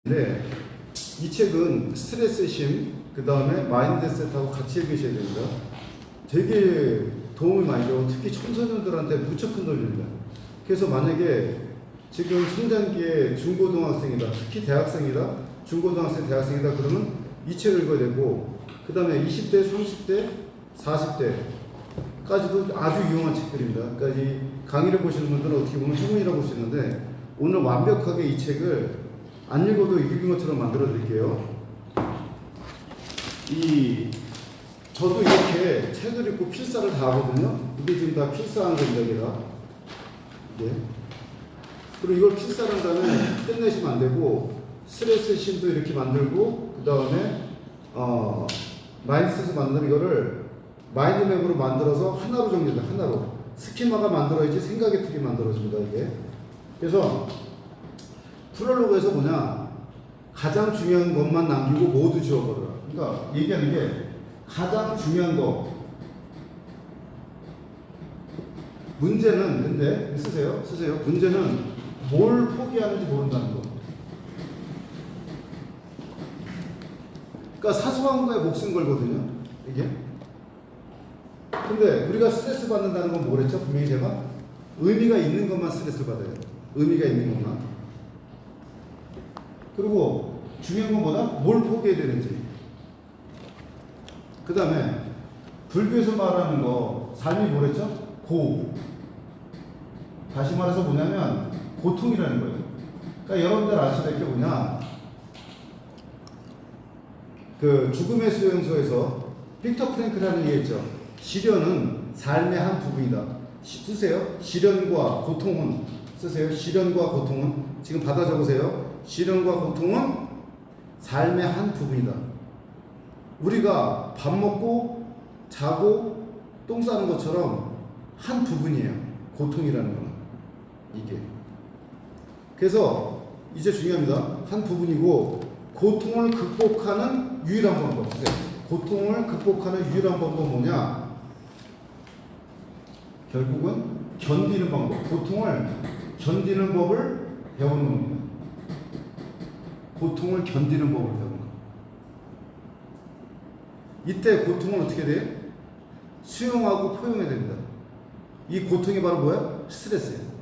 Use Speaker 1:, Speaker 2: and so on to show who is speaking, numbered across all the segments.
Speaker 1: 네, 이 책은 스트레스 심, 그 다음에 마인드셋하고 같이 읽으셔야 됩니다. 되게 도움이 많이 되고 특히 청소년들한테 무척 큰 도움이 됩니다. 그래서 만약에 지금 성장기에 중고등학생이다, 특히 대학생이다, 중고등학생, 대학생이다 그러면 이 책을 읽어야 되고, 그 다음에 20대, 30대, 40대까지도 아주 유용한 책들입니다. 그러니까 이 강의를 보시는 분들은 어떻게 보면 행운이라고 볼 수 있는데, 오늘 완벽하게 이 책을 안 읽어도 읽은 것처럼 만들어 드릴게요. 저도 이렇게 책을 읽고 필사를 다 하거든요. 이게 지금 다 필사한 겁니다, 이게다. 예. 그리고 이걸 필사한 다음에 끝내시면 안 되고, 스트레스 심도 이렇게 만들고, 그 다음에, 마인드셋을 만드는 이거를 마인드맵으로 만들어서 하나로 정리합니다, 하나로. 스키마가 만들어야지 생각의 틀이 만들어집니다, 이게. 그래서, 프롤로그에서 뭐냐, 가장 중요한 것만 남기고 모두 지워버려라. 그러니까 얘기하는 게 가장 중요한 거. 문제는 근데 쓰세요. 문제는 뭘 포기하는지 모른다는 거. 그러니까 사소한 거에 목숨 걸거든요, 이게. 근데 우리가 스트레스 받는다는 건 뭐랬죠? 분명히 제가 의미가 있는 것만 스트레스를 받아요. 의미가 있는 것만. 그리고 중요한 건 뭐다? 뭘 포기해야 되는지. 그 다음에 불교에서 말하는 거 삶이 뭐랬죠? 다시 말해서 뭐냐면 고통이라는 거예요. 그러니까 여러분들 아셔야 될 게 뭐냐, 그 죽음의 수용소에서 빅터 프랭클이라는 얘기 했죠. 시련은 삶의 한 부분이다. 쓰세요. 시련과 고통은 쓰세요. 시련과 고통은 지금 받아 적으세요. 시련과 고통은 삶의 한 부분이다. 우리가 밥 먹고 자고 똥 싸는 것처럼 한 부분이에요, 고통이라는 건. 이게. 그래서 이제 중요합니다. 한 부분이고, 고통을 극복하는 유일한 방법. 고통을 극복하는 유일한 방법은 뭐냐? 결국은 견디는 방법. 고통을 견디는 법을 배우는 겁니다. 고통을 견디는 법을 배우는 거. 이때 고통은 어떻게 돼? 수용하고 포용해야 됩니다. 이 고통이 바로 뭐야? 스트레스예요.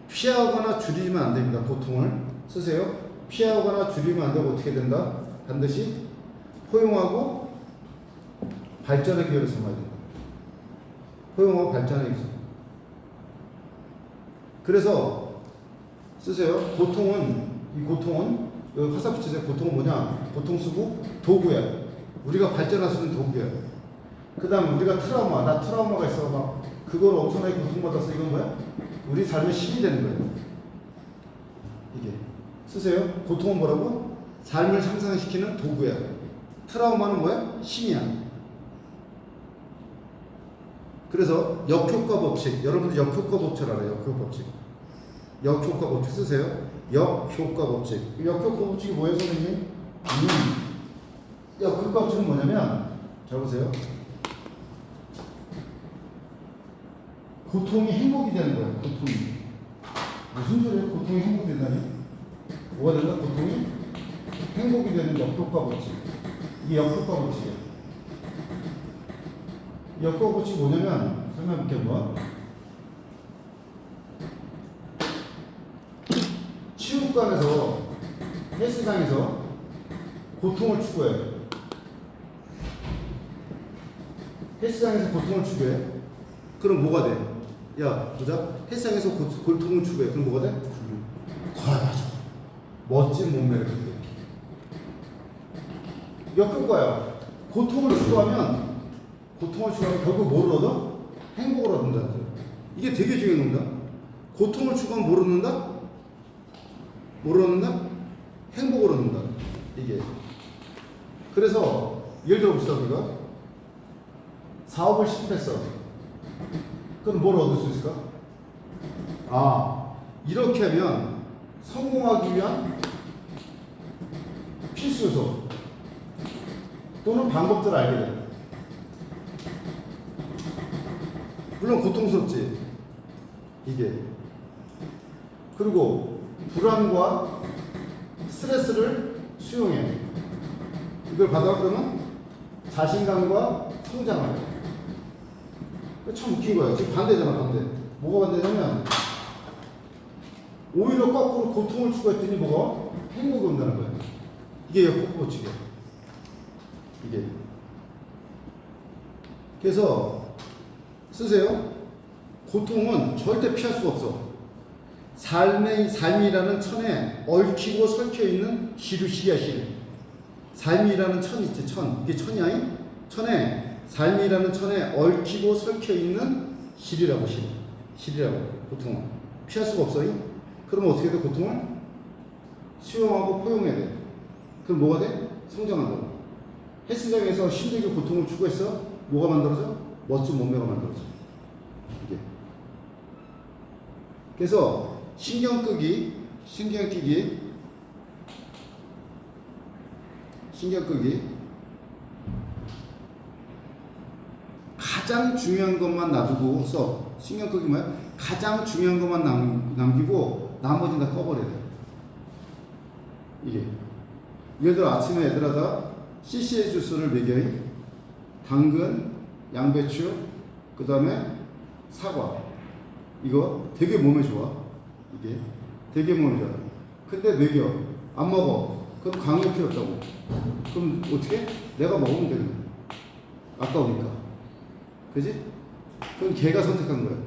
Speaker 1: 피하거나 줄이면 안 됩니다. 고통을 쓰세요. 피하거나 줄이면 안 되고 어떻게 된다? 반드시 포용하고 발전의 기회를 삼아야 된다. 포용하고 발전의 기회. 그래서 쓰세요. 이 고통은 화살 붙이세요. 고통은 뭐냐? 고통 쓰고 도구야. 우리가 발전할 수 있는 도구야. 그 다음에 우리가 나 트라우마가 있어. 막 그걸 엄청나게 고통받았어. 이건 뭐야? 우리 삶의 힘이 되는 거예요. 이게. 쓰세요. 고통은 뭐라고? 삶을 향상시키는 도구야. 트라우마는 뭐야? 힘이야. 그래서 역효과 법칙. 여러분들 역효과 법칙 알아요? 역효과 법칙. 역효과 법칙 쓰세요. 역효과 법칙. 역효과 법칙이 뭐예요, 선생님? 역효과 법칙은 뭐냐면, 잘 보세요. 고통이 행복이 되는 거예요, 고통이. 무슨 소리예요? 고통이 행복이 된다니? 뭐가 된다? 고통이 행복이 되는 역효과 법칙. 이게 역효과 법칙이에요. 역효과 법칙이 뭐냐면, 설명해볼게요, 뭐. 체육관에서, 헬스장에서 고통을 추구해. 헬스장에서 고통을 추구해. 그럼 뭐가 돼? 야, 보자. 헬스장에서 고통을 추구해. 그럼 뭐가 돼? 과하죠. 멋진 몸매를 갖게 돼. 역효과야. 고통을 추구하면 결국 뭘 얻어? 행복을 얻는다. 이게 되게 중요한 겁니다. 고통을 추구하면 뭘 얻는다? 뭘 얻는다? 행복을 얻는다. 이게. 그래서 예를 들어 봅시다. 우리가 사업을 실패했어. 그럼 뭘 얻을 수 있을까? 이렇게 하면 성공하기 위한 필수 요소 또는 방법들을 알게 돼. 물론 고통스럽지, 이게. 그리고 불안과 스트레스를 수용해. 이걸 받아 그러면 자신감과 성장을. 참 웃긴 거야. 지금 반대잖아, 반대. 뭐가 반대냐면 오히려 거꾸로 고통을 추구했더니 뭐가 행복이 온다는 거야. 이게 역법칙이야. 이게. 그래서 쓰세요. 고통은 절대 피할 수가 없어. 삶이라는 천에 얽히고 설켜 있는 실이야, 실. 삶이라는 천 있지, 천. 이게 천이야? 천에, 삶이라는 천에 얽히고 설켜 있는 실이라고, 실. 실이라고, 고통은. 피할 수가 없어. 그러면 어떻게 돼, 고통을? 수용하고 포용해야 돼. 그럼 뭐가 돼? 성장한다. 헬스장에서 힘들게 고통을 추구했어? 뭐가 만들어져? 멋진 몸매가 만들어져. 이게. 그래서 신경 끄기 가장 중요한 것만 놔두고 써. 신경 끄기 뭐야? 가장 중요한 것만 남기고 나머지는 다 꺼버려야 돼. 이게. 예를 들어 아침에 애들하다 CCA 주스를 먹여. 당근, 양배추, 그 다음에 사과. 이거 되게 몸에 좋아. 이게 되게 몸에 좋아. 근데 먹여. 안 먹어. 그럼 강요할 필요 없다고. 그럼 어떻게? 내가 먹으면 되는 거야. 아까우니까. 그지? 그럼 걔가 선택한 거야.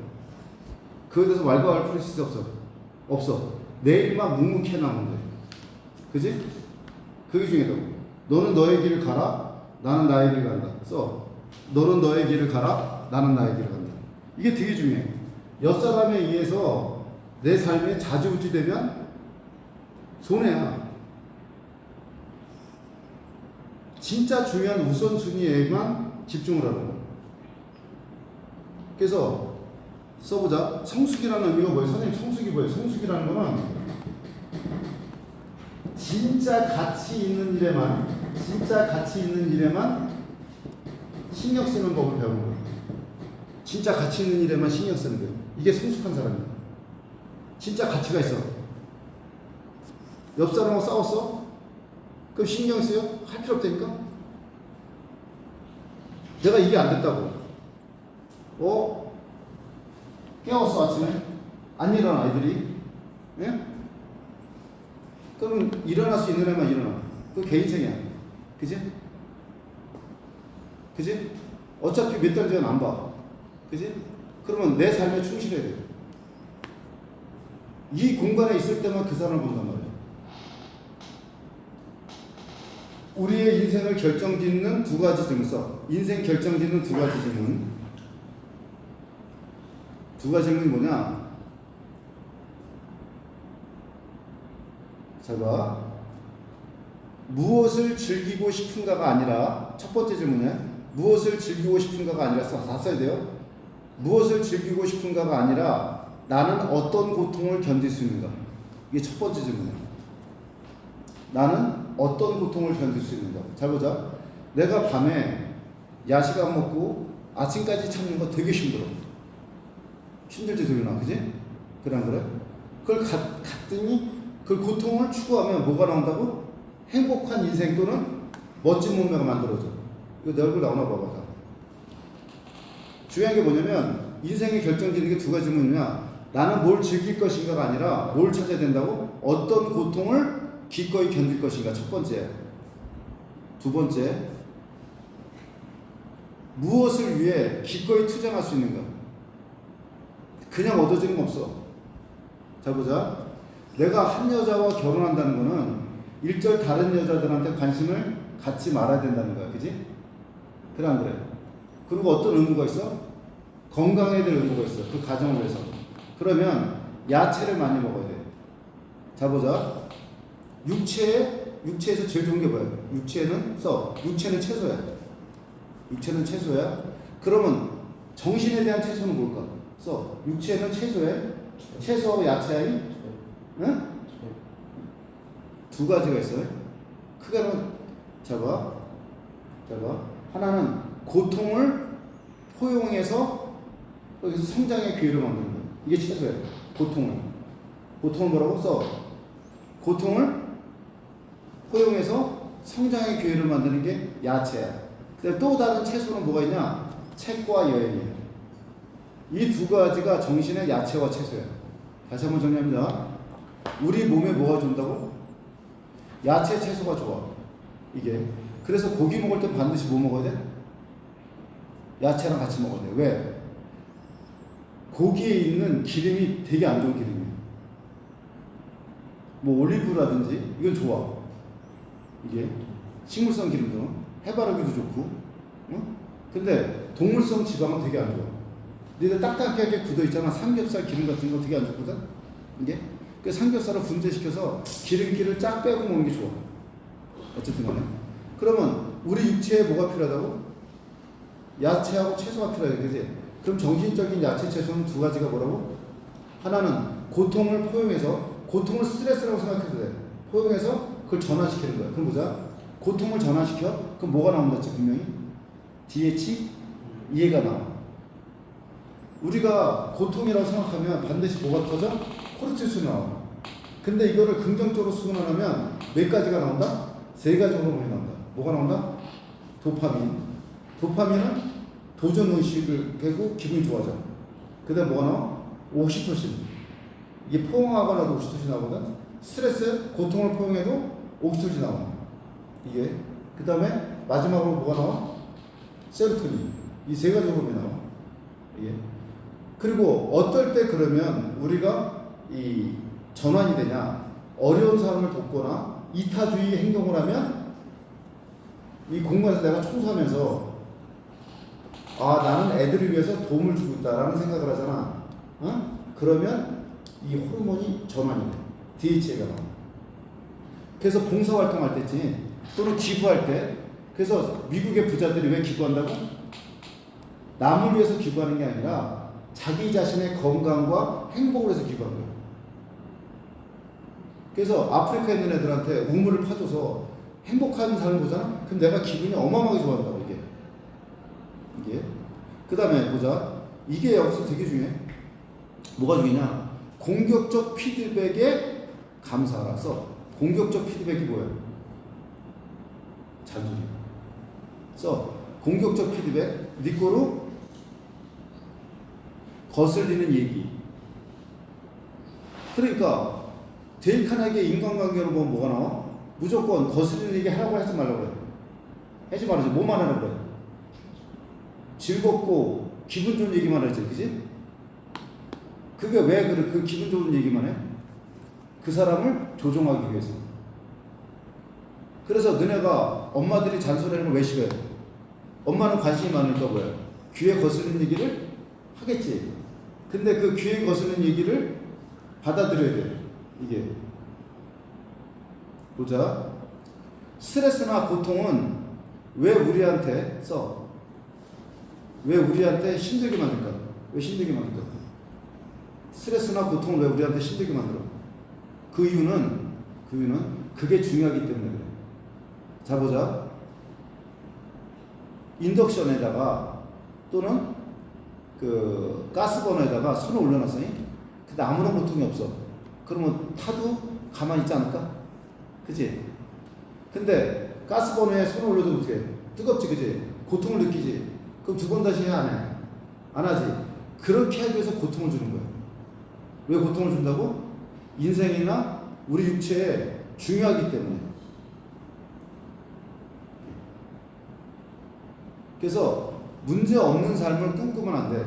Speaker 1: 그에 대해서 말과 할 필요 없어. 없어. 내일만 묵묵히 해나가면 돼. 그지? 그게 중요하다고. 너는 너의 길을 가라. 나는 나의 길을 간다. 써. 너는 너의 길을 가라. 나는 나의 길을 간다. 이게 되게 중요해. 옆사람에 의해서 내 삶에 좌지우지되면 손해야. 진짜 중요한 우선순위에만 집중을 하는 거야. 그래서 써보자. 성숙이라는 의미가 뭐예요? 선생님, 성숙이 뭐예요? 성숙이라는 거는 진짜 가치 있는 일에만 신경 쓰는 법을 배우는 거예요. 진짜 가치 있는 일에만 신경 쓰는 거예요. 이게 성숙한 사람이에요. 진짜 가치가 있어. 옆 사람하고 싸웠어? 그럼 신경 쓰여? 할 필요 없다니까? 내가 이게 안 됐다고. 깨웠어, 아침에? 안 일어나, 아이들이? 예? 그러면 일어날 수 있는 애만 일어나. 그게 개인생이야. 그지? 그지? 어차피 몇 달 뒤엔 안 봐. 그지? 그러면 내 삶에 충실해야 돼. 이 공간에 있을 때만 그 사람을 본단 말이야. 우리의 인생을 결정짓는 두 가지 질문 써. 인생 결정짓는 두 가지 질문. 두 가지 질문이 뭐냐? 자 봐. 무엇을 즐기고 싶은가가 아니라, 첫 번째 질문이야. 무엇을 즐기고 싶은가가 아니라, 다 써야 돼요. 무엇을 즐기고 싶은가가 아니라 나는 어떤 고통을 견딜 수 있는가. 이게 첫 번째 질문이야. 나는 어떤 고통을 견딜 수 있는가. 잘 보자. 내가 밤에 야식 안 먹고 아침까지 참는 거 되게 힘들어. 힘들지 도윤아, 그지? 그래 안 그래? 그걸 갔더니 그 고통을 추구하면 뭐가 나온다고? 행복한 인생 또는 멋진 몸매가 만들어져. 이거 내 얼굴 나오나 봐봐. 중요한 게 뭐냐면 인생의 결정짓는 게 두 가지 질문이냐. 나는 뭘 즐길 것인가가 아니라 뭘 찾아야 된다고? 어떤 고통을 기꺼이 견딜 것인가. 첫 번째. 두 번째, 무엇을 위해 기꺼이 투쟁할 수 있는가. 그냥 얻어지는 거 없어. 자 보자. 내가 한 여자와 결혼한다는 거는 일절 다른 여자들한테 관심을 갖지 말아야 된다는 거야. 그지? 그래 안 그래? 그리고 어떤 의무가 있어? 건강해야 될 의무가 있어. 그 가정을 위해서. 그러면 야채를 많이 먹어야 돼. 자 보자. 육체에서 제일 좋은 게 뭐야? 육체는 채소야. 육체는 채소야. 그러면 정신에 대한 채소는 뭘까? 육체는 채소야. 채소하고 야채야. 응? 두 가지가 있어요. 크게는 잡아. 하나는 고통을 포용해서 거기서 성장의 기회를 만드는 거야. 이게 채소야. 고통을 뭐라고 써? 고통을 포용해서 성장의 기회를 만드는 게 야채야. 근데 또 다른 채소는 뭐가 있냐? 책과 여행이에요. 이 두 가지가 정신의 야채와 채소야. 다시 한번 정리합니다. 우리 몸에 뭐가 좋다고? 야채, 채소가 좋아. 이게. 그래서 고기 먹을 때 반드시 뭐 먹어야 돼? 야채랑 같이 먹어야 돼. 왜? 고기에 있는 기름이 되게 안 좋은 기름이에요. 뭐 올리브라든지 이건 좋아. 이게 식물성 기름도 해바라기도 좋고, 응? 근데 동물성 지방은 되게 안 좋아. 근데 딱딱하게 굳어 있잖아. 삼겹살 기름 같은 거 되게 안 좋거든. 이게 그 삼겹살을 분쇄시켜서 기름기를 쫙 빼고 먹는 게 좋아. 어쨌든 간에. 그러면 우리 육체에 뭐가 필요하다고? 야채하고 채소가 필요해, 그지? 그럼 정신적인 야채, 채소는 두 가지가 뭐라고? 하나는 고통을 포용해서, 고통을 스트레스라고 생각해도 돼. 포용해서 그걸 전환시키는 거야. 그럼 보자. 고통을 전환시켜? 그럼 뭐가 나온다 했지, 분명히? DH? 이해가 나와. 우리가 고통이라고 생각하면 반드시 뭐가 터져? 코르티솔이 나와. 근데 이거를 긍정적으로 수긍하면 몇 가지가 나온다? 세 가지 호르몬이 나온다. 뭐가 나온다? 도파민. 도파민은 도전 의식을 깨고 기분이 좋아져. 그 다음 뭐가 나와? 옥시토신. 이게 포용하거나도 옥시토신 나오거든. 스트레스, 고통을 포용해도 옥시토신 나와. 이게. 그 다음에 마지막으로 뭐가 나와? 세로토닌. 이 세 가지 호르몬이 나와. 이게. 그리고 어떨 때 그러면 우리가 이 전환이 되냐? 어려운 사람을 돕거나 이타주의 행동을 하면 이 공간에서 내가 청소하면서 나는 애들을 위해서 도움을 주고 있다라는 생각을 하잖아. 어? 그러면 이 호르몬이 전환이 돼. DHA가 나와. 그래서 봉사활동할 때지 또는 기부할 때, 그래서 미국의 부자들이 왜 기부한다고? 남을 위해서 기부하는 게 아니라 자기 자신의 건강과 행복을 위해서 기부하는 거예요. 그래서 아프리카에 있는 애들한테 우물을 파줘서 행복한 삶을 보잖아? 그럼 내가 기분이 어마어마하게 좋아한다고, 이게. 그 다음에 보자. 이게 여기서 되게 중요해. 뭐가 중요냐? 공격적 피드백에 감사라서, 공격적 피드백이 뭐야? 잔소리. 그래서 공격적 피드백, 네 거로 거슬리는 얘기. 그러니까 데이칸에게 인간관계로 보면 뭐가 나와? 무조건 거슬리는 얘기 하라고 하지 말라고 그래. 하지 말아야지. 뭐만 하라고 그래? 즐겁고 기분 좋은 얘기만 하지, 그지? 그게 왜 그래? 그 기분 좋은 얘기만 해? 그 사람을 조종하기 위해서. 그래서 너네가 엄마들이 잔소리하는 걸 왜 싫어해? 엄마는 관심이 많으니까 뭐야? 귀에 거슬리는 얘기를 하겠지. 근데 그 귀에 거슬리는 얘기를 받아들여야 돼. 이게. 보자. 스트레스나 고통은 왜 우리한테 써? 왜 우리한테 힘들게 만들까? 왜 힘들게 만들까? 스트레스나 고통을 왜 우리한테 힘들게 만들어? 그 이유는 그게 중요하기 때문에 그래. 자, 보자. 인덕션에다가 또는 그 가스버너에다가 손을 올려놨으니 근데 아무런 고통이 없어. 그러면 타도 가만히 있지 않을까? 그치? 근데 가스버너에 손을 올려도 어떻게 해? 뜨겁지, 그치? 고통을 느끼지? 그럼 두 번 다시 해, 안 해? 안 하지? 그렇게 하기 위해서 고통을 주는 거야. 왜 고통을 준다고? 인생이나 우리 육체에 중요하기 때문에. 그래서 문제 없는 삶을 꿈꾸면 안 돼.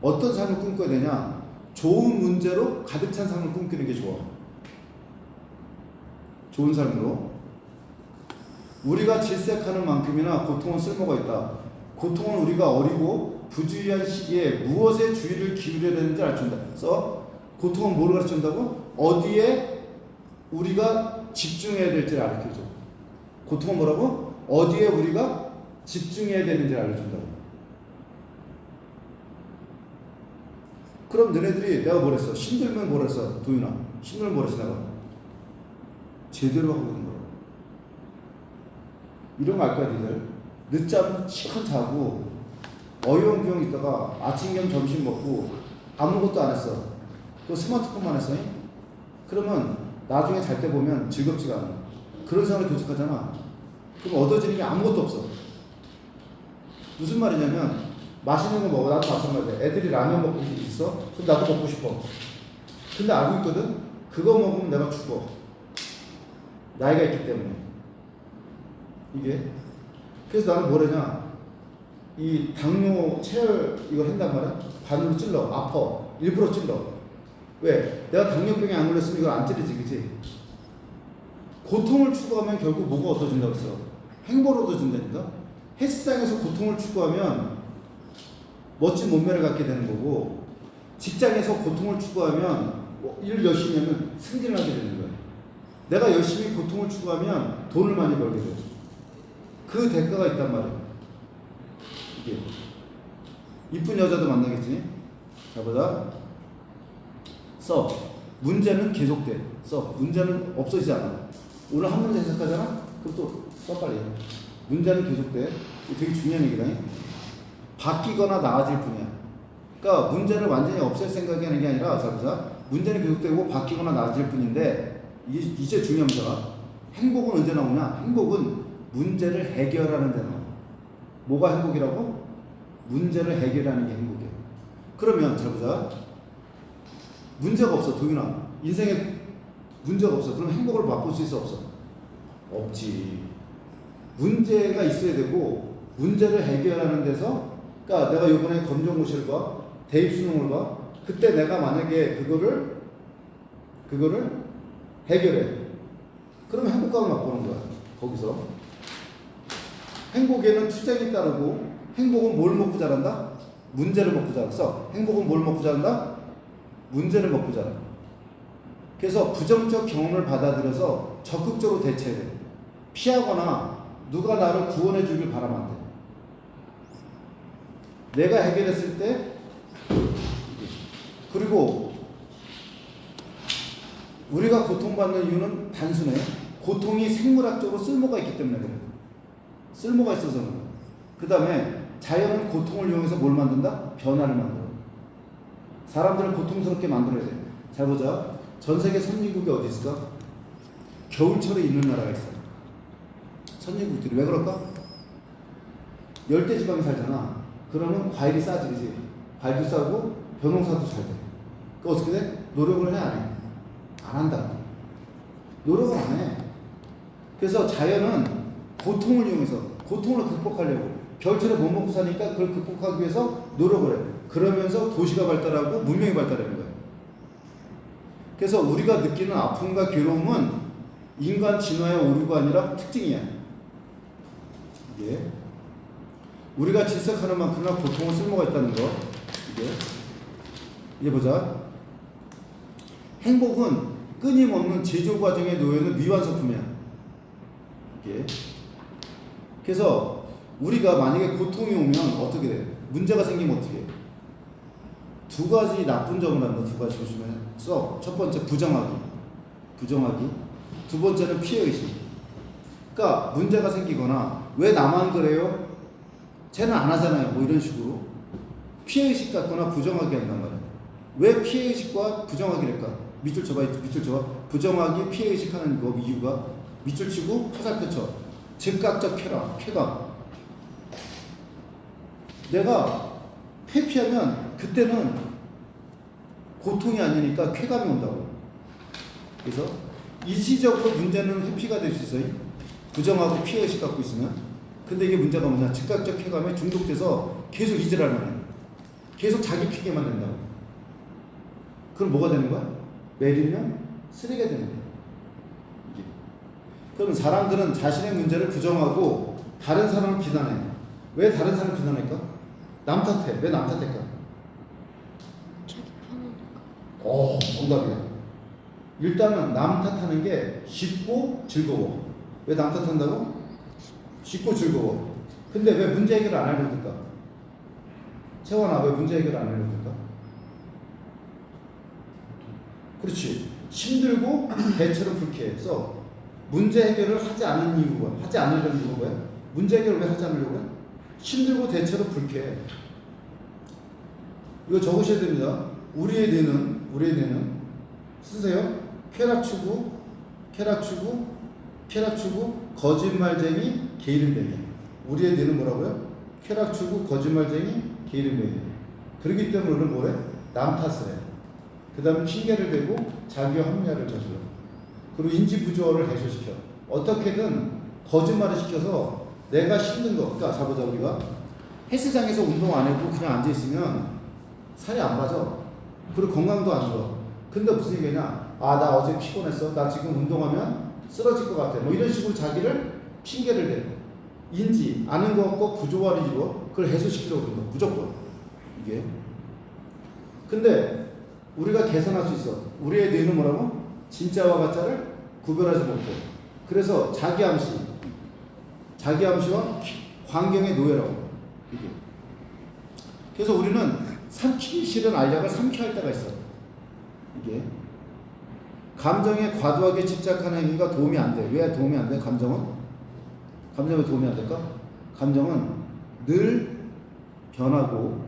Speaker 1: 어떤 삶을 꿈꿔야 되냐? 좋은 문제로 가득 찬 삶을 꿈꾸는 게 좋아. 좋은 삶으로. 우리가 질색하는 만큼이나 고통은 쓸모가 있다. 고통은 우리가 어리고 부주의한 시기에 무엇에 주의를 기울여야 되는지 알려준다. 그래서 고통은 뭐를 가르쳐준다고? 어디에 우리가 집중해야 될지를 알려줘. 고통은 뭐라고? 어디에 우리가 집중해야 되는지를 알려준다고. 그럼 너네들이 내가 뭐랬어? 힘들면 뭐랬어? 도윤아. 힘들면 뭐랬어 내가? 제대로 하고 있는 거야. 이런 거 알 거야 니들. 늦잠 시컷 자고 어영부영 있다가 아침 겸 점심 먹고 아무것도 안 했어. 또 스마트폰만 했어. 그러면 나중에 잘 때 보면 즐겁지가 않아. 그런 사람을 교섭하잖아. 그럼 얻어지는 게 아무것도 없어. 무슨 말이냐면 맛있는 거 먹어. 나도 마찬가지야. 애들이 라면 먹고 있어. 그럼 나도 먹고 싶어. 근데 알고 있거든. 그거 먹으면 내가 죽어. 나이가 있기 때문에. 이게. 그래서 나는 뭐래냐. 이 당뇨 체열 이걸 한단 말이야. 반으로 찔러. 아파. 일부러 찔러. 왜? 내가 당뇨병에 안 걸렸으면 이걸 안 찌르지. 그치? 고통을 추구하면 결국 뭐가 얻어진다고 했어? 행복을 얻어진다니까? 헬스장에서 고통을 추구하면 멋진 몸매를 갖게 되는 거고, 직장에서 고통을 추구하면 일 열심히 하면 승진을 하게 되는 거야. 내가 열심히 고통을 추구하면 돈을 많이 벌게 돼. 그 대가가 있단 말이야. 이게 이쁜 여자도 만나겠지. 자 보자. 써. 문제는 계속돼. 써. 문제는 없어지지 않아. 오늘 한 문제 해석하잖아? 그럼 또 써 빨리. 문제는 계속돼. 이거 되게 중요한 얘기다. 바뀌거나 나아질 뿐이야. 그러니까 문제를 완전히 없앨 생각이 하는 게 아니라, 자 보자. 문제는 계속되고 바뀌거나 나아질 뿐인데, 이제 중요한 문제가 행복은 언제 나오냐? 행복은 문제를 해결하는 데 나와. 뭐가 행복이라고? 문제를 해결하는 게 행복이야. 그러면 자 보자. 문제가 없어. 동윤아. 인생에 문제가 없어. 그럼 행복을 맛볼 수 있어? 없어? 없지. 문제가 있어야 되고, 문제를 해결하는 데서, 그러니까 내가 이번에 검정고시를 대입 수능을 봐. 그때 내가 만약에 그거를 해결해. 그러면 행복감을 맛보는 거야. 거기서. 행복에는 투쟁이 따르고, 행복은 뭘 먹고 자란다? 문제를 먹고 자랐어. 행복은 뭘 먹고 자란다? 문제를 먹고 자라. 그래서 부정적 경험을 받아들여서 적극적으로 대처해야 돼. 피하거나 누가 나를 구원해 주길 바라면 안 돼. 내가 해결했을 때, 그리고 우리가 고통받는 이유는 단순해. 고통이 생물학적으로 쓸모가 있기 때문에 그래. 쓸모가 있어서는. 그 다음에 자연은 고통을 이용해서 뭘 만든다? 변화를 만들어. 사람들을 고통스럽게 만들어야 돼. 잘 보자. 전 세계 선진국이 어디 있을까? 겨울철에 있는 나라가 있어. 선진국들이. 왜 그럴까? 열대지방에 살잖아. 그러면 과일이 싸지, 그지? 과일도 싸고 벼농사도 잘 돼. 그 어떻게 돼? 노력을 해, 안 해? 안 한다. 노력을 안 해. 그래서 자연은 고통을 이용해서, 고통을 극복하려고, 겨울철에 못 먹고 사니까 그걸 극복하기 위해서 노력을 해. 그러면서 도시가 발달하고 문명이 발달하는 거야. 그래서 우리가 느끼는 아픔과 괴로움은 인간 진화의 오류가 아니라 특징이야. 이게 우리가 질색하는 만큼이나 고통은 쓸모가 있다는 거. 이게 보자. 행복은 끊임없는 제조 과정에 놓여있는 미완성품이야. 이게. 그래서 우리가 만약에 고통이 오면 어떻게 돼? 문제가 생기면 어떻게 해? 두 가지 나쁜 점을 한다. 두 가지 보시면 써. 첫 번째 부정하기. 두 번째는 피해의식. 그러니까 문제가 생기거나 왜 나만 그래요? 쟤는 안 하잖아요. 뭐 이런 식으로 피해의식 갖거나 부정하기 한단 말이야. 왜 피해의식과 부정하기를 할까? 밑줄 쳐봐. 부정하기, 피해의식 하는 거 이유가 밑줄 치고 화살 펼쳐. 즉각적 쾌감. 내가 회피하면 그때는 고통이 아니니까 쾌감이 온다고. 그래서 일시적으로 문제는 회피가 될 수 있어요. 부정하고 피해의식 갖고 있으면. 근데 이게 문제가 뭐냐? 즉각적 쾌감에 중독돼서 계속 이질할만 해. 계속 자기 피게만 된다고. 그럼 뭐가 되는 거야? 매리면 쓰레기가 되는 거야. 그럼 사람들은 자신의 문제를 부정하고 다른 사람을 비난해. 왜 다른 사람을 비난할까? 남 탓해. 왜 남 탓할까?
Speaker 2: 자기 편하니까.
Speaker 1: 정답이야. 일단은 남 탓하는 게 쉽고 즐거워. 왜 남 탓한다고? 쉽고 즐거워. 근데 왜 문제 해결을 안 하려고 들까? 채원아, 왜 문제 해결을 안 하려고 들까? 그렇지. 힘들고 대체로 불쾌해서 문제 해결을 하지 않는 이유가, 하지 않으려는 이유가 뭐야? 문제 해결을 왜 하지 않으려고 해? 힘들고 대체로 불쾌해. 이거 적으셔야 됩니다. 우리의 뇌는 쓰세요. 쾌락 추구, 쾌락 추구, 거짓말쟁이, 게으름뱅이. 우리의 뇌는 뭐라고요? 쾌락 추구, 거짓말쟁이, 게으름뱅이. 그렇기 때문에 우리는 뭐래? 남 탓을 해. 그 다음에 핑계를 대고 자기 합리화를 저질러. 그리고 인지 부조화를 해소시켜. 어떻게든 거짓말을 시켜서 내가 힘든 거, 그러니까 자보자 우리가 헬스장에서 운동 안 해도 그냥 앉아 있으면 살이 안 빠져. 그리고 건강도 안 좋아. 근데 무슨 얘기냐? 아, 나 어제 피곤했어. 나 지금 운동하면 쓰러질 것 같아. 뭐 이런 식으로 자기를 핑계를 대. 인지 아는 거 없고 부조화를 이루어 그걸 해소시키려고 그런다. 무조건 이게. 근데 우리가 개선할 수 있어. 우리의 뇌는 뭐라고? 진짜와 가짜를 구별하지 못해. 그래서 자기암시와 환경의 노예라고 이게. 그래서 우리는 삼키기 싫은 알약을 삼켜야 할 때가 있어. 이게 감정에 과도하게 집착하는 행위가 도움이 안 돼. 왜 도움이 안 돼? 감정은 왜 도움이 안 될까? 감정은 늘 변하고,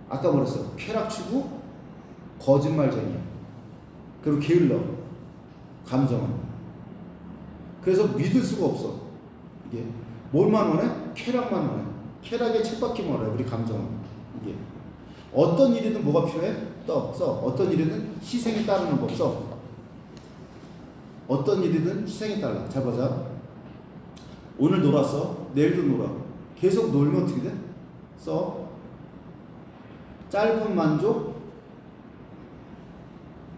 Speaker 1: 아까 뭐랬어? 쾌락 추구, 거짓말쟁이, 그리고 게을러. 감정은. 그래서 믿을 수가 없어. 이게 뭘만 원해? 쾌락만 원해. 쾌락에 쳇바퀴만 원해. 우리 감정은. 이게 어떤 일이든 뭐가 필요해? 써. 어떤 일이든 희생이 따르는 법 써. 어떤 일이든 희생이 따라. 자 보자. 오늘 놀았어. 내일도 놀아. 계속 놀면 어떻게 돼? 써. 짧은 만족,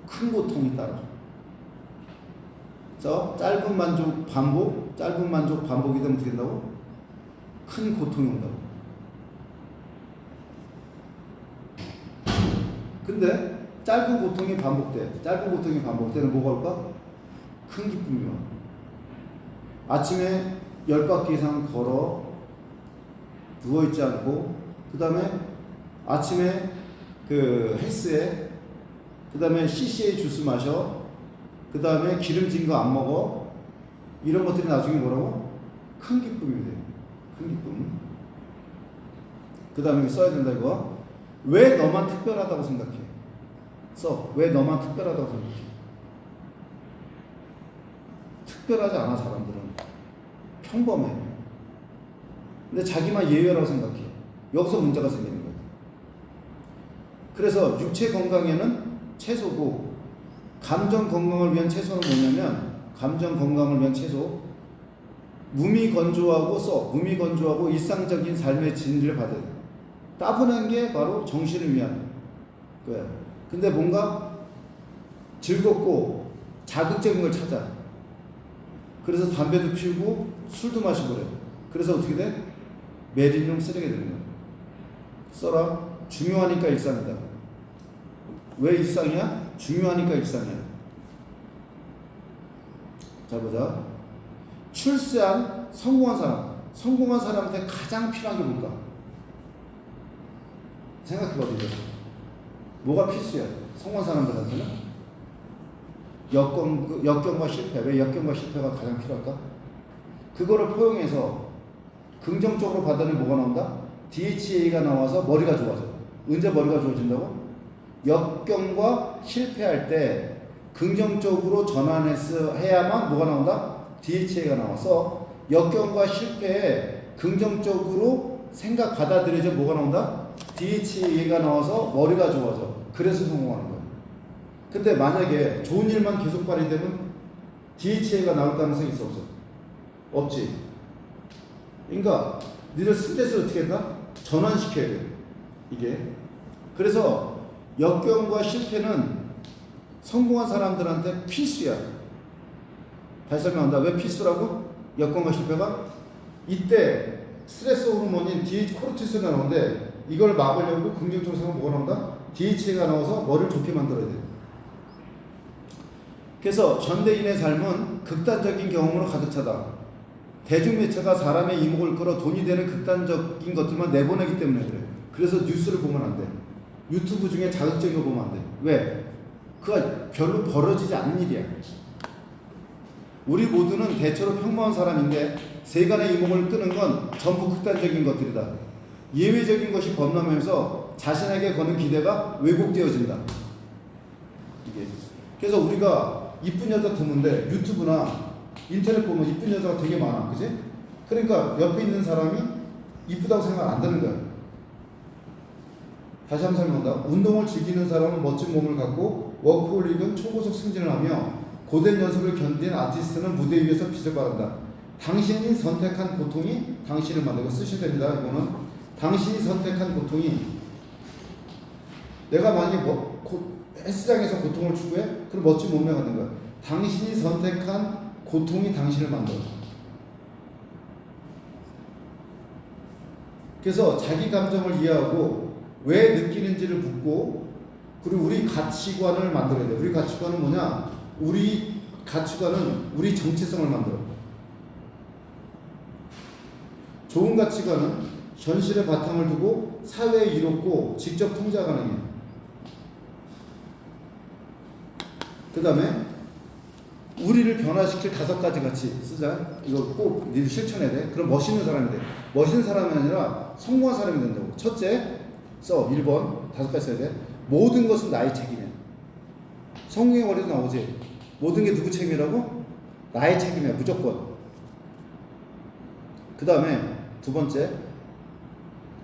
Speaker 1: 큰 고통이 따라. 써. 짧은 만족 반복이 되면 어떻게 된다고? 큰 고통이 온다고. 근데 짧은 고통이 반복되는 뭐가 올까? 큰 기쁨이 와. 아침에 10바퀴 이상 걸어 누워있지 않고, 그 다음에 아침에 그 헬스에, 그 다음에 CCA 주스 마셔, 그 다음에 기름진 거 안 먹어. 이런 것들이 나중에 뭐라고? 큰 기쁨이 돼. 큰 기쁨. 그 다음에 써야 된다 이거. 왜 너만 특별하다고 생각해? 써. 왜 너만 특별하다고 생각해? 특별하지 않아. 사람들은 평범해. 근데 자기만 예외라고 생각해. 여기서 문제가 생기는 거야. 그래서 육체 건강에는 채소고, 감정 건강을 위한 채소는 뭐냐면, 감정 건강을 위한 채소, 무미건조하고 일상적인 삶의 진리를 받아야 돼. 따분한 게 바로 정신을 위한 거야. 근데 뭔가 즐겁고 자극적인 걸 찾아. 그래서 담배도 피우고 술도 마시고 그래. 그래서 어떻게 돼? 매립용 쓰레기 되는 거야. 써라. 중요하니까 일상이다. 왜 일상이야? 중요하니까 일상이야. 자 보자. 출세한 성공한 사람한테 가장 필요한 게 뭘까? 생각해봐. 뭐가 필수야? 성공한 사람들한테는 역경과 실패. 왜 역경과 실패가 가장 필요할까? 그거를 포용해서 긍정적으로 받아내면 뭐가 나온다? DHA가 나와서 머리가 좋아져. 언제 머리가 좋아진다고? 역경과 실패할 때 긍정적으로 전환해야만 뭐가 나온다? DHA가 나와서 역경과 실패에 긍정적으로 생각 받아들여져 뭐가 나온다? DHA가 나와서 머리가 좋아져. 그래서 성공하는 거야. 근데 만약에 좋은 일만 계속 발휘되면 DHA가 나올 가능성이 있어 없어? 없지. 그러니까 니들 스트레스를 어떻게 했나? 전환시켜야 돼. 이게. 그래서 역경과 실패는 성공한 사람들한테 필수야. 다시 설명한다. 왜 필수라고? 역경과 실패가? 이때 스트레스 호르몬인 코르티솔이 나오는데, 이걸 막으려고 긍정적으로 생각하면 뭐가 나온다? DHA가 나와서 머리를 좋게 만들어야 돼. 그래서 전대인의 삶은 극단적인 경험으로 가득 차다. 대중매체가 사람의 이목을 끌어 돈이 되는 극단적인 것들만 내보내기 때문에 그래. 그래서 뉴스를 보면 안 돼. 유튜브 중에 자극적인 거 보면 안 돼. 왜? 그거 별로 벌어지지 않는 일이야. 우리 모두는 대체로 평범한 사람인데 세간의 이목을 끄는 건 전부 극단적인 것들이다. 예외적인 것이 범람하면서 자신에게 거는 기대가 왜곡되어진다. 이게. 그래서 우리가 이쁜 여자 드문데 유튜브나 인터넷 보면 이쁜 여자가 되게 많아, 그지? 그러니까 옆에 있는 사람이 이쁘다고 생각 안 드는 거야. 다시 한번 설명한다. 운동을 즐기는 사람은 멋진 몸을 갖고 워크홀릭은 초고속 승진을 하며 고된 연습을 견딘 아티스트는 무대 위에서 빛을 발한다. 당신이 선택한 고통이 당신을 만들고 쓰셔야 됩니다. 이거는 당신이 선택한 고통이 내가 만약에 헬스장에서 고통을 추구해? 그럼 멋진 몸매 갖는 거야. 당신이 선택한 고통이 당신을 만들어. 그래서 자기 감정을 이해하고 왜 느끼는지를 묻고 그리고 우리 가치관을 만들어야 돼. 우리 가치관은 뭐냐? 우리 가치관은 우리 정체성을 만들어. 좋은 가치관은 현실의 바탕을 두고 사회에 이롭고 직접 통제 가능해. 그 다음에 우리를 변화시킬 5가지 가치 쓰자. 이거 꼭 니들 실천해야 돼. 그럼 멋있는 사람이 돼. 멋있는 사람이 아니라 성공한 사람이 된다고. 첫째, 써. 1번 5가지 써야 돼. 모든 것은 나의 책임이야. 성공의 원리도 나오지. 모든 게 누구 책임이라고? 나의 책임이야. 무조건. 그 다음에 2번째,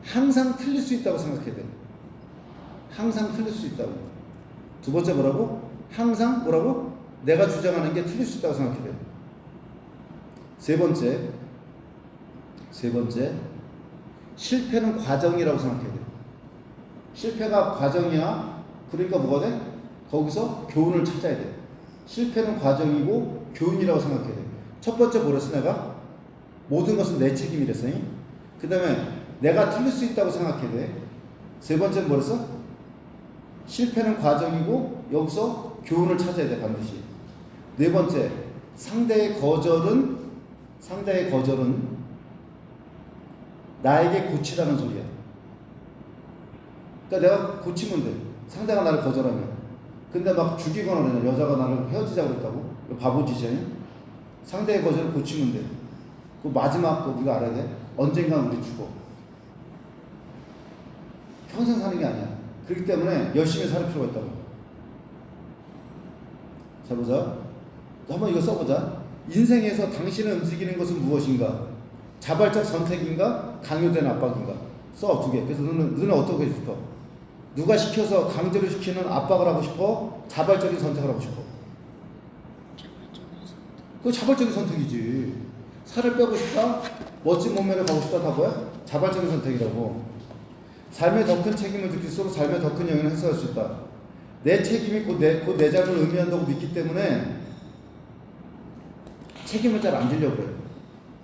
Speaker 1: 항상 틀릴 수 있다고 생각해야 돼. 항상 틀릴 수 있다고. 2번째 뭐라고? 항상 뭐라고? 내가 주장하는 게 틀릴 수 있다고 생각해야 돼. 세 번째, 실패는 과정이라고 생각해야 돼. 실패가 과정이야. 그러니까 뭐가 돼? 거기서 교훈을 찾아야 돼. 실패는 과정이고 교훈이라고 생각해야 돼. 첫 번째 뭐랬어 내가? 모든 것은 내 책임이랬어. 그 다음에 내가 틀릴 수 있다고 생각해야 돼. 세 번째는 뭐랬어? 실패는 과정이고 여기서 교훈을 찾아야 돼 반드시. 네 번째, 상대의 거절은 나에게 고치라는 소리야. 그러니까 내가 고치면 돼. 상대가 나를 거절하면. 근데 막 죽이거나 그러냐. 여자가 나를 헤어지자고 그랬다고? 바보 짓이야. 상대의 거절을 고치면 돼. 그 마지막 거 우리가 알아야 돼. 언젠간 우리 죽어. 평생 사는 게 아니야. 그렇기 때문에 열심히 살 필요가 있다고. 자 보자. 한번 이거 써보자. 인생에서 당신을 움직이는 것은 무엇인가? 자발적 선택인가? 강요된 압박인가? 써 2개. 그래서 너는 어떻게 하고 싶어? 누가 시켜서 강제로 시키는 압박을 하고 싶어? 자발적인 선택을 하고 싶어? 그거 자발적인 선택이지. 살을 빼고 싶다? 멋진 몸매를 가고 싶다 다 뭐야? 자발적인 선택이라고. 삶의 더 큰 책임을 느낄수록 삶의 더 큰 영향을 행사할 수 있다. 내 책임이 곧 내 삶을 의미한다고 믿기 때문에 책임을 잘 안 지려고 그래.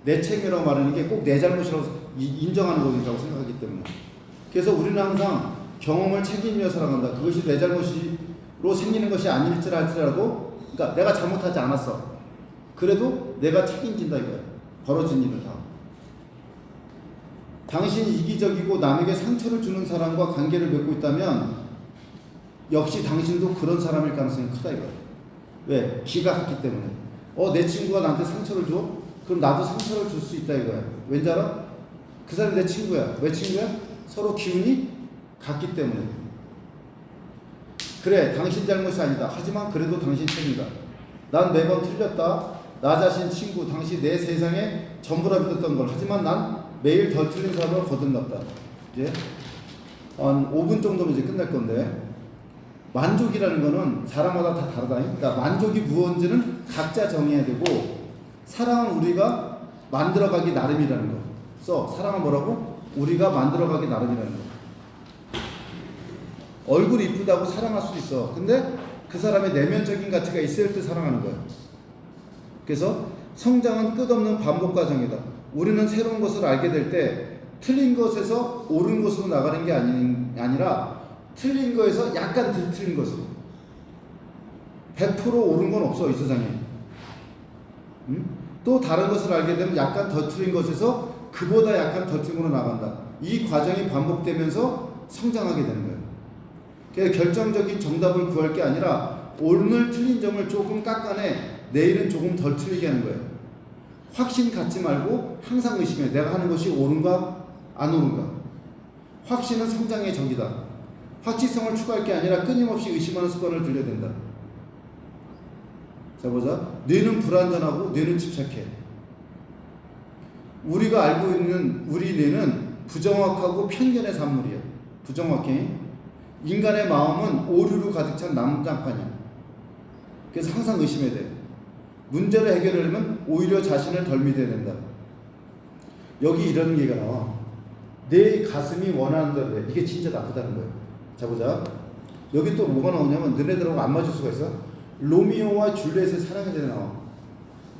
Speaker 1: 내 책임이라고 말하는 게 꼭 내 잘못이라고 인정하는 거라고 생각하기 때문에. 그래서 우리는 항상 경험을 책임이어 살아간다. 그것이 내 잘못으로 생기는 것이 아닐지라도, 그러니까 내가 잘못하지 않았어. 그래도 내가 책임진다 이거야. 벌어진 일을 다. 당신이 이기적이고 남에게 상처를 주는 사람과 관계를 맺고 있다면 역시 당신도 그런 사람일 가능성이 크다 이거야. 왜? 기가 같기 때문에. 내 친구가 나한테 상처를 줘? 그럼 나도 상처를 줄 수 있다 이거야. 왠지 알아? 그 사람이 내 친구야. 왜 친구야? 서로 기운이 같기 때문에. 그래, 당신 잘못이 아니다. 하지만 그래도 당신 책임이다. 난 매번 틀렸다. 나 자신, 친구, 당시 내 세상에 전부라 믿었던 걸. 하지만 난 매일 덜 틀린 사람을 거듭났다. 이제 한 5분 정도면 이제 끝날 건데, 만족이라는 거는 사람마다 다 다르다. 그러니까 만족이 무언지는 각자 정해야 되고, 사랑은 우리가 만들어가기 나름이라는 거. 사랑은 뭐라고? 우리가 만들어가기 나름이라는 거. 얼굴이 이쁘다고 사랑할 수 있어. 근데 그 사람의 내면적인 가치가 있을 때 사랑하는 거야. 그래서 성장은 끝없는 반복 과정이다. 우리는 새로운 것을 알게 될 때 틀린 것에서 옳은 것으로 나가는 게 아니라 틀린 거에서 약간 덜 틀린 것으로. 100% 옳은 건 없어 이 세상에. 또 다른 것을 알게 되면 약간 더 틀린 것에서 그보다 약간 더 틀린 걸로 나간다. 이 과정이 반복되면서 성장하게 되는 거예요. 그래서 결정적인 정답을 구할 게 아니라 오늘 틀린 점을 조금 깎아내 내일은 조금 덜 틀리게 하는 거예요. 확신 갖지 말고 항상 의심해. 내가 하는 것이 옳은가 안 옳은가. 확신은 성장의 적이다. 확실성을 추구할 게 아니라 끊임없이 의심하는 습관을 들여야 된다. 자 보자. 뇌는 불완전하고 뇌는 집착해. 우리가 알고 있는 우리 뇌는 부정확하고 편견의 산물이야. 부정확해. 인간의 마음은 오류로 가득 찬 난장판이야. 그래서 항상 의심해야 돼. 문제를 해결하려면 오히려 자신을 덜 믿어야 된다. 여기 이런 얘기가 나와. 내 가슴이 원하는 대로 해. 이게 진짜 나쁘다는 거예요. 자 보자. 여기 또 뭐가 나오냐면 너네들하고 안 맞을 수가 있어. 로미오와 줄리엣의 사랑에 대해 나와.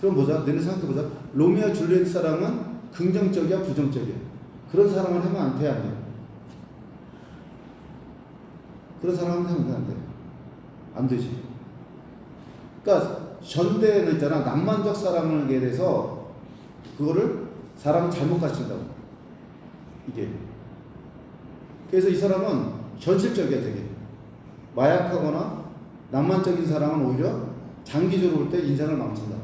Speaker 1: 그럼 보자. 너네 생각해보자. 로미오와 줄리엣 사랑은 긍정적이야 부정적이야? 그런 사랑을 하면 안 돼, 안 돼? 그런 사랑을 하면 안 돼? 안 되지. 그러니까 전대는 있잖아. 낭만적 사랑에 대해서 그거를 사람을 잘못 가르친다고. 이게. 그래서 이 사람은 현실적이야 되게. 마약하거나 낭만적인 사랑은 오히려 장기적으로 볼 때 인생을 망친다.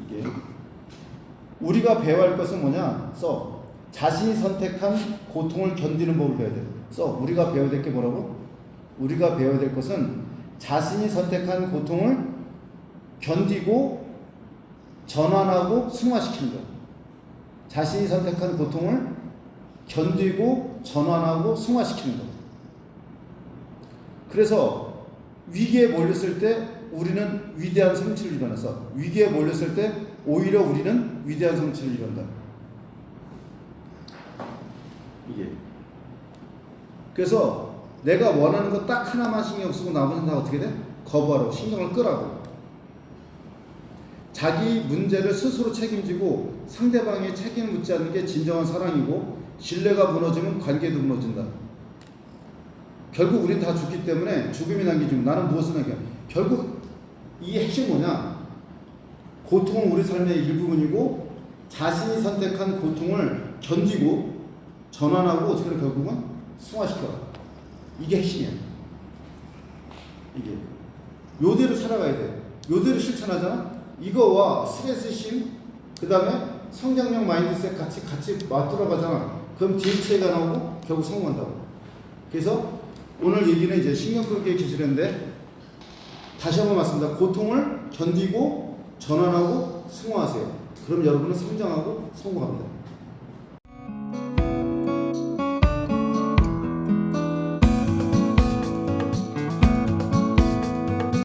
Speaker 1: 이게. 우리가 배워야 할 것은 뭐냐? 써. 자신이 선택한 고통을 견디는 법을 배워야 돼. 써. 우리가 배워야 될 게 뭐라고? 우리가 배워야 될 것은 자신이 선택한 고통을 견디고 전환하고 승화시키는 거야. 자신이 선택한 고통을 견디고 전환하고 승화시키는 거야. 그래서 위기에 몰렸을 때 우리는 위대한 성취를 이뤄내서 위기에 몰렸을 때 오히려 우리는 위대한 성취를 이룬다. 이게. 그래서 내가 원하는 거 딱 하나만 신경 쓰고 나머지는 다 어떻게 돼? 거부하라고. 신경을 끄라고. 자기 문제를 스스로 책임지고 상대방의 책임을 묻지 않는 게 진정한 사랑이고 신뢰가 무너지면 관계도 무너진다. 결국 우린 다 죽기 때문에 죽음이 남기지만 나는 무엇을 남겨? 결국 이 핵심이 뭐냐? 고통은 우리 삶의 일부분이고 자신이 선택한 고통을 견디고 전환하고 어떻게 결국은 승화시켜라. 이게 핵심이야. 이게 요대로 살아가야 돼. 요대로 실천하잖아. 이거와 스트레스심, 그 다음에 성장력 마인드셋 같이 맞들어가잖아. 그럼 DHA가 나오고 결국 성공한다고. 그래서 오늘 얘기는 이제 신경끄기 기술인데 다시 한번 말씀드립니다. 고통을 견디고 전환하고 승화하세요. 그럼 여러분은 성장하고 성공합니다.